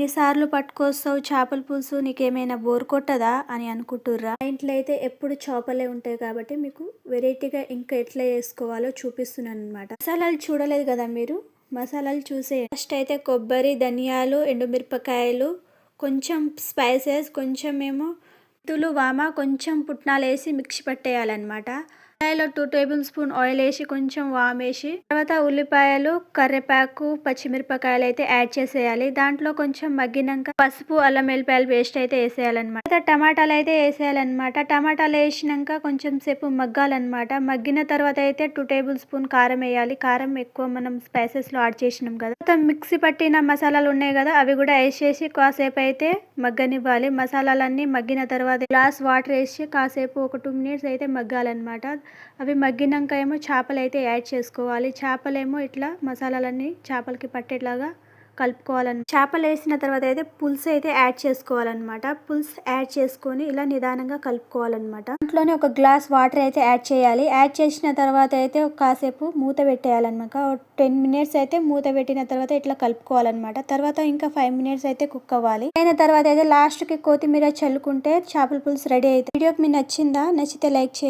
ఎన్నిసార్లు పట్టుకొస్తావు చేపల పులుసు, నీకేమైనా బోర్ కొట్టదా అని అనుకుంటుర్రా? మా ఇంట్లో అయితే ఎప్పుడు చేపలే ఉంటాయి కాబట్టి మీకు వెరైటీగా ఇంకా ఎట్లా చేసుకోవాలో చూపిస్తున్నాను అనమాట. మసాలాలు చూడలేదు కదా మీరు, మసాలాలు చూసే. ఫస్ట్ అయితే కొబ్బరి, ధనియాలు, ఎండుమిరపకాయలు, కొంచెం స్పైసెస్, కొంచెం ఏమో తులు వామ, కొంచెం పుట్నాలు వేసి మిక్సీ పట్టేయాలన్నమాట. కడాయిలో 2 టేబుల్ స్పూన్ ఆయిల్ వేసి కొంచెం వామేసి తర్వాత ఉల్లిపాయలు, కరివేపాకు, పచ్చిమిరపకాయలు అయితే యాడ్ చేసేయాలి. దాంట్లో కొంచెం మగ్గినాక పసుపు, అల్లం వెల్లిపాయల పేస్ట్ అయితే వేసేయాలన్నమాట. తర్వాత టమాటాలు అయితే వేసేయాలన్నమాట. టమాటాలు వేసినాక కొంచెం సేపు మగ్గాలన్నమాట. మగ్గిన తర్వాత అయితే 2 టేబుల్ స్పూన్ కారం వేయాలి. కారం ఎక్కువ మనం స్పైసెస్ లో యాడ్ చేసినాం కదా. తర్వాత మిక్సీ పట్టిన మసాలాలు ఉన్నాయి కదా, అవి కూడా వేసేసి కాసేపు అయితే మగ్గనివ్వాలి. మసాలాలన్నీ మగ్గిన తర్వాత గ్లాస్ వాటర్ వేసి కాసేపు ఒక 2 మినిట్స్ అయితే మగ్గాలన్నమాట. అవి మగ్గినాక ఏమో చేపలు అయితే యాడ్ చేసుకోవాలి. చేపలేమో ఇట్లా మసాలాలన్నీ చేపలకి పట్టేట్లాగా కలుపుకోవాలన్నమాట. చేపలు వేసిన తర్వాత అయితే పులుసు అయితే యాడ్ చేసుకోవాలన్నమాట. పులుసు యాడ్ చేసుకొని ఇలా నిదానంగా కలుపుకోవాలన్నమాట. దాంట్లోనే ఒక గ్లాస్ వాటర్ అయితే యాడ్ చేయాలి. యాడ్ చేసిన తర్వాత అయితే కాసేపు మూత పెట్టేయాలన్నమాట. 10 మినిట్స్ అయితే మూత పెట్టిన తర్వాత ఇట్లా కలుపుకోవాలన్నమాట. తర్వాత ఇంకా 5 మినిట్స్ అయితే కుక్ అవ్వాలి. అయిన తర్వాత అయితే లాస్ట్ కి కొత్తిమీర చల్లుకుంటే చేపల పులుసు రెడీ అయితే. వీడియోకి మీకు నచ్చిందా? నచ్చితే లైక్ చేయండి.